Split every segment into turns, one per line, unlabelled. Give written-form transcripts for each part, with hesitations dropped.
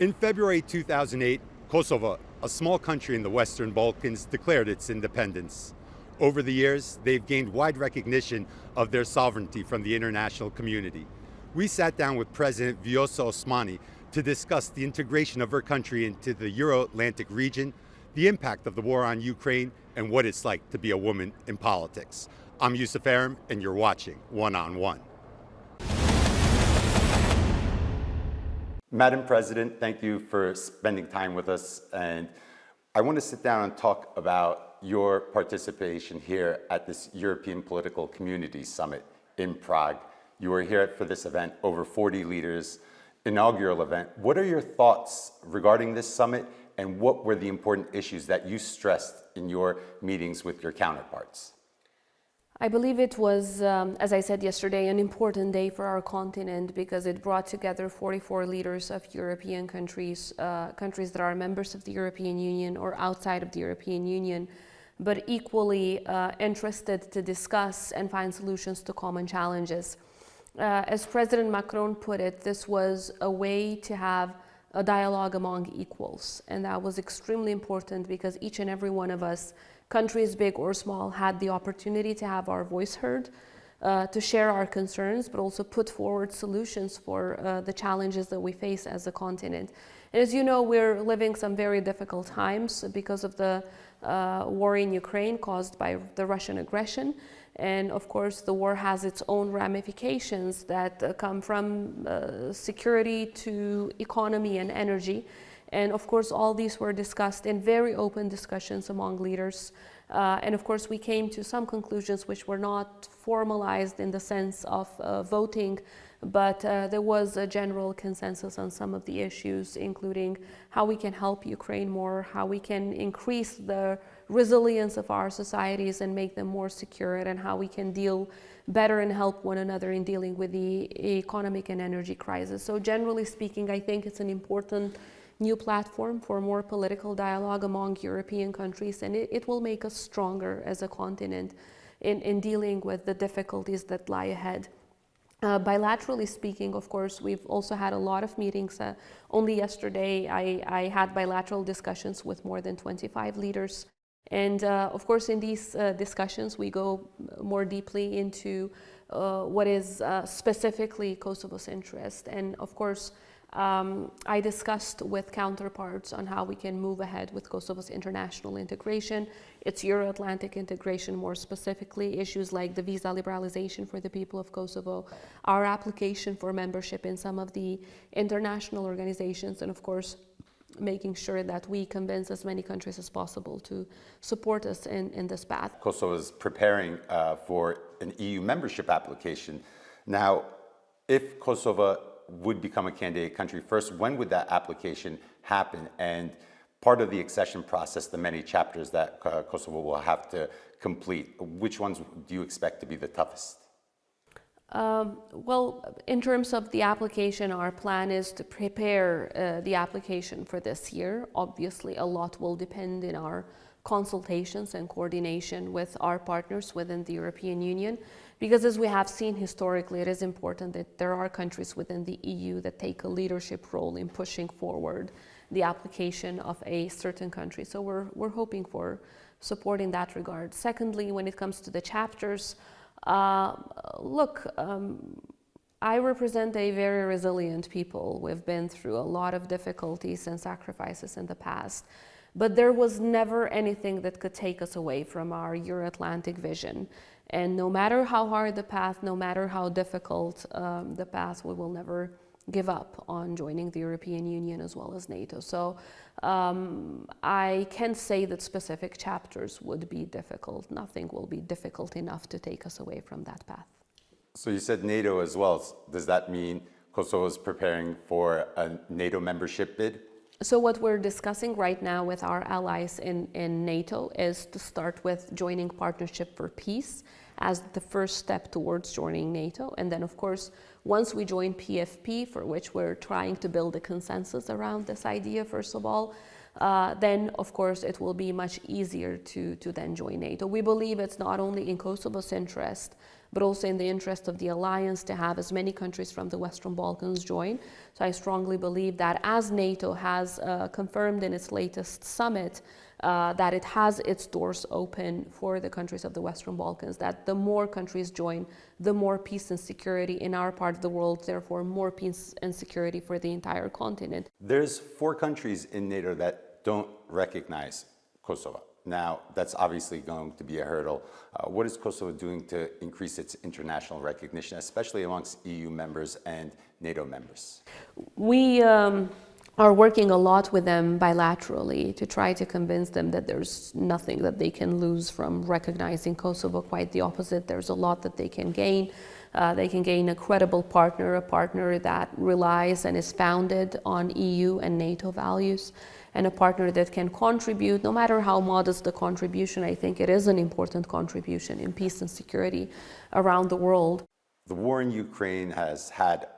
In February 2008, Kosovo, a small country in the Western Balkans, declared its independence. Over the years, they've gained wide recognition of their sovereignty from the international community. We sat down with President Vjosa Osmani to discuss the integration of her country into the Euro-Atlantic region, the impact of the war on Ukraine, and what it's like to be a woman in politics. I'm Yusuf Aram, and you're watching One on One. Madam President, thank you for spending time with us. And I want to sit down and talk about your participation here at this European Political Community Summit in Prague. You were here for this event, over 40 leaders, inaugural event. What are your thoughts regarding this summit, and what were the important issues that you stressed in your meetings with your counterparts?
I believe it was, as I said yesterday, an important day for our continent because it brought together 44 leaders of European countries, countries that are members of the European Union or outside of the European Union, but equally interested to discuss and find solutions to common challenges. As President Macron put it, this was a way to have a dialogue among equals, and that was extremely important because each and every one of us, countries big or small, had the opportunity to have our voice heard, to share our concerns, but also put forward solutions for the challenges that we face as a continent. And as you know, we're living some very difficult times because of the war in Ukraine caused by the Russian aggression. And of course, the war has its own ramifications that come from security to economy and energy. And of course, all these were discussed in very open discussions among leaders. And of course, we came to some conclusions which were not formalized in the sense of voting, but there was a general consensus on some of the issues, including how we can help Ukraine more, how we can increase the resilience of our societies and make them more secure, and how we can deal better and help one another in dealing with the economic and energy crisis. So generally speaking, I think it's an important new platform for more political dialogue among European countries, and it will make us stronger as a continent in dealing with the difficulties that lie ahead. Bilaterally speaking, of course, we've also had a lot of meetings. Only yesterday, I had bilateral discussions with more than 25 leaders. And of course, in these discussions, we go more deeply into what is specifically Kosovo's interest. And of course, I discussed with counterparts on how we can move ahead with Kosovo's international integration, its Euro-Atlantic integration more specifically, issues like the visa liberalization for the people of Kosovo, our application for membership in some of the international organizations, and of course, making sure that we convince as many countries as possible to support us in this path.
Kosovo is preparing for an EU membership application. Now, if Kosovo would become a candidate country first, when would that application happen? And part of the accession process, the many chapters that Kosovo will have to complete, which ones do you expect to be the toughest?
Well, in terms of the application, our plan is to prepare the application for this year. Obviously, a lot will depend in our consultations and coordination with our partners within the European Union, because as we have seen historically, it is important that there are countries within the EU that take a leadership role in pushing forward the application of a certain country. So we're hoping for support in that regard. Secondly, when it comes to the chapters, I represent a very resilient people. We've been through a lot of difficulties and sacrifices in the past, but there was never anything that could take us away from our Euro-Atlantic vision. And no matter how hard the path, no matter how difficult the path, we will never give up on joining the European Union as well as NATO. So I can't say that specific chapters would be difficult. Nothing will be difficult enough to take us away from that path.
So you said NATO as well. Does that mean Kosovo is preparing for a NATO membership bid?
So what we're discussing right now with our allies in NATO is to start with joining Partnership for Peace as the first step towards joining NATO. And then, of course, once we join PFP, for which we're trying to build a consensus around this idea, first of all, then of course it will be much easier to then join NATO. We believe it's not only in Kosovo's interest, but also in the interest of the alliance to have as many countries from the Western Balkans join. So I strongly believe that, as NATO has confirmed in its latest summit, that it has its doors open for the countries of the Western Balkans, that the more countries join, the more peace and security in our part of the world, therefore more peace and security for the entire continent.
There's 4 countries in NATO that don't recognize Kosovo. Now, that's obviously going to be a hurdle. What is Kosovo doing to increase its international recognition, especially amongst EU members and NATO members?
We are working a lot with them bilaterally to try to convince them that there's nothing that they can lose from recognizing Kosovo. Quite the opposite. There's a lot that they can gain. They can gain a credible partner, a partner that relies and is founded on EU and NATO values, and a partner that can contribute, no matter how modest the contribution. I think it is an important contribution in peace and security around the world.
The war in Ukraine has had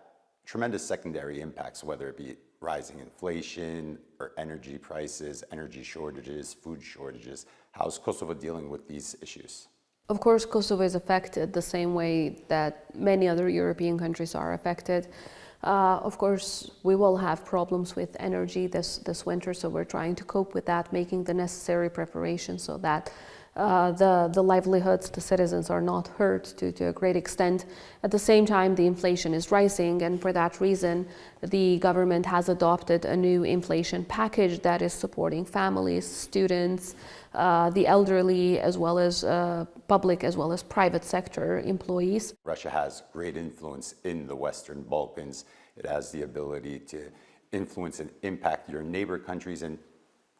tremendous secondary impacts, whether it be rising inflation or energy prices, energy shortages, food shortages. How is Kosovo dealing with these issues?
Of course, Kosovo is affected the same way that many other European countries are affected. Of course, we will have problems with energy this winter, so we're trying to cope with that, making the necessary preparations so that the livelihoods, the citizens are not hurt to a great extent. At the same time, the inflation is rising, and for that reason, the government has adopted a new inflation package that is supporting families, students, the elderly, as well as public as well as private sector employees.
Russia has great influence in the Western Balkans. It has the ability to influence and impact your neighbor countries and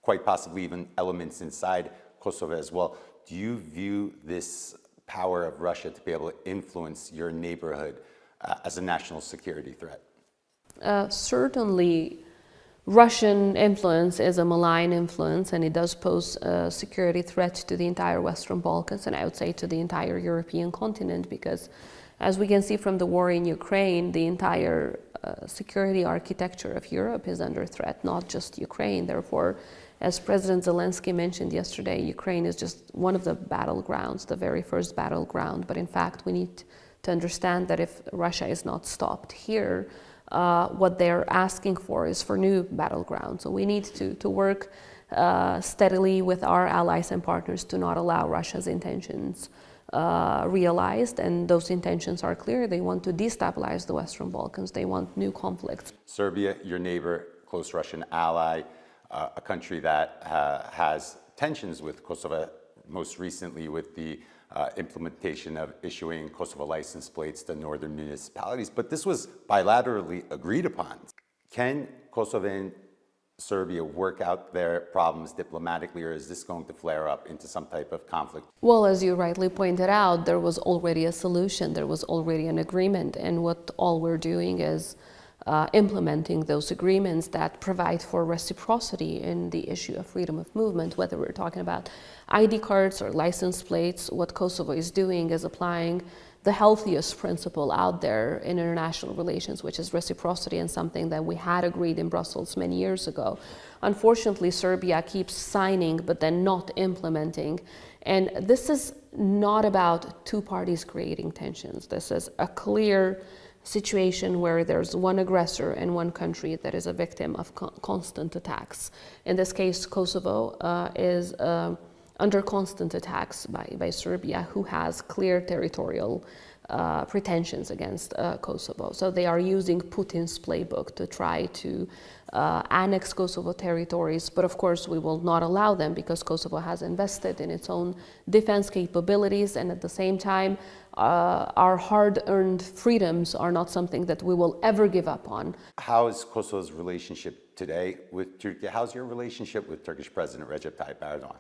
quite possibly even elements inside Kosovo as well. Do you view this power of Russia to be able to influence your neighborhood as a national security threat?
Certainly, Russian influence is a malign influence, and it does pose a security threat to the entire Western Balkans, and I would say to the entire European continent, because as we can see from the war in Ukraine, the entire security architecture of Europe is under threat, not just Ukraine. Therefore, as President Zelensky mentioned yesterday, Ukraine is just one of the battlegrounds, the very first battleground. But in fact, we need to understand that if Russia is not stopped here, what they're asking for is for new battlegrounds. So we need to work steadily with our allies and partners to not allow Russia's intentions realized, and those intentions are clear. They want to destabilize the Western Balkans. They want new conflicts.
Serbia, your neighbor, close Russian ally, a country that has tensions with Kosovo, most recently with the implementation of issuing Kosovo license plates to northern municipalities. But this was bilaterally agreed upon. Can Kosovo and Serbia work out their problems diplomatically, or is this going to flare up into some type of conflict?
Well, as you rightly pointed out, there was already a solution, there was already an agreement, and what all we're doing is implementing those agreements that provide for reciprocity in the issue of freedom of movement, whether we're talking about ID cards or license plates. What Kosovo is doing is applying the healthiest principle out there in international relations, which is reciprocity, and something that we had agreed in Brussels many years ago. Unfortunately, Serbia keeps signing but then not implementing. And this is not about two parties creating tensions. This is a clear situation where there's one aggressor and one country that is a victim of constant attacks. In this case, Kosovo is under constant attacks by Serbia, who has clear territorial pretensions against Kosovo. So they are using Putin's playbook to try to annex Kosovo territories, but of course we will not allow them, because Kosovo has invested in its own defense capabilities, and at the same time our hard-earned freedoms are not something that we will ever give up on.
How is Kosovo's relationship today with Turkey? How's your relationship with Turkish President Recep Tayyip Erdogan?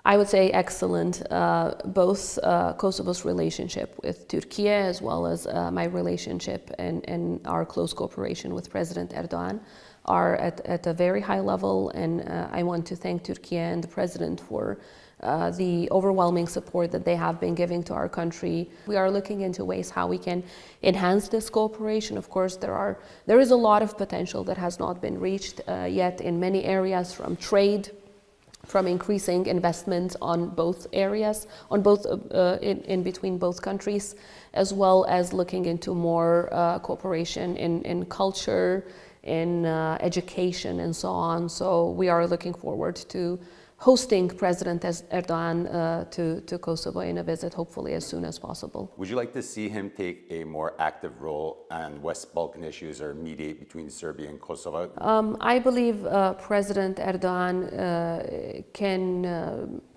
I would say excellent. Both Kosovo's relationship with Türkiye, as well as my relationship and our close cooperation with President Erdogan, are at a very high level, and I want to thank Türkiye and the President for the overwhelming support that they have been giving to our country. We are looking into ways how we can enhance this cooperation. Of course, there is a lot of potential that has not been reached yet in many areas, from trade, from increasing investments on both areas, in between both countries, as well as looking into more cooperation in culture, in education, and so on. So we are looking forward to hosting President Erdogan to Kosovo in a visit, hopefully as soon as possible.
Would you like to see him take a more active role on West Balkan issues or mediate between Serbia and Kosovo?
I believe President Erdogan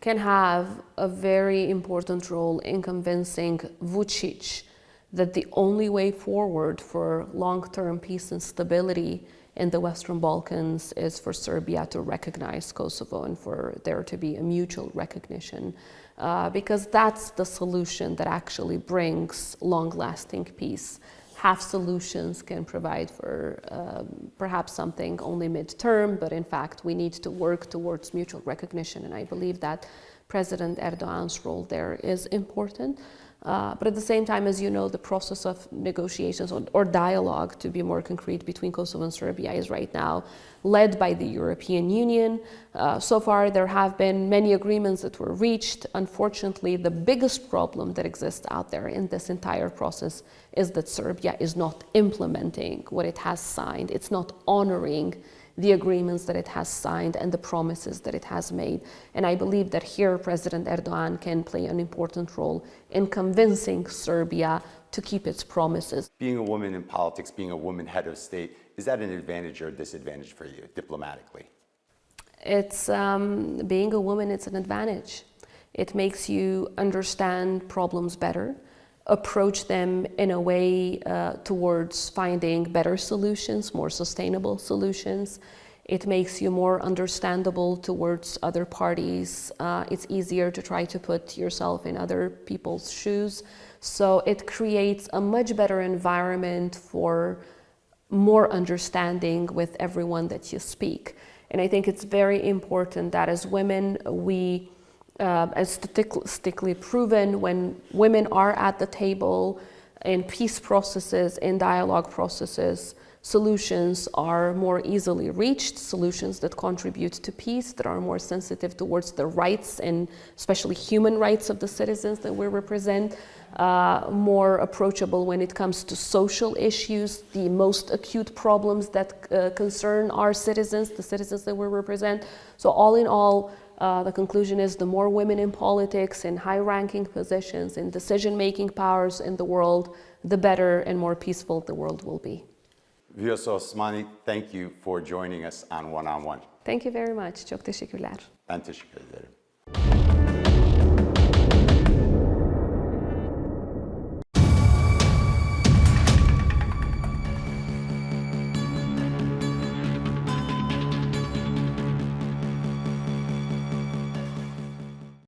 can have a very important role in convincing Vučić that the only way forward for long-term peace and stability in the Western Balkans is for Serbia to recognize Kosovo and for there to be a mutual recognition, because that's the solution that actually brings long-lasting peace. Half solutions can provide for perhaps something only mid-term, but in fact we need to work towards mutual recognition, and I believe that President Erdogan's role there is important. But at the same time, as you know, the process of negotiations or dialogue, to be more concrete, between Kosovo and Serbia is right now led by the European Union. So far, there have been many agreements that were reached. Unfortunately, the biggest problem that exists out there in this entire process is that Serbia is not implementing what it has signed. It's not honoring the agreements that it has signed and the promises that it has made. And I believe that here President Erdogan can play an important role in convincing Serbia to keep its promises.
Being a woman in politics, being a woman head of state, is that an advantage or a disadvantage for you diplomatically?
It's being a woman, it's an advantage. It makes you understand problems better, approach them in a way towards finding better solutions, more sustainable solutions. It makes you more understandable towards other parties. It's easier to try to put yourself in other people's shoes. So it creates a much better environment for more understanding with everyone that you speak. And I think it's very important that as women, we as statistically proven, when women are at the table in peace processes, in dialogue processes, solutions are more easily reached, solutions that contribute to peace, that are more sensitive towards the rights and especially human rights of the citizens that we represent, more approachable when it comes to social issues, the most acute problems that concern our citizens, the citizens that we represent. So all in all, the conclusion is the more women in politics, in high-ranking positions, in decision-making powers in the world, the better and more peaceful the world will be.
Vjosa Osmani, thank you for joining us on One on One.
Thank you very much. Çok teşekkürler.
Ben teşekkür ederim.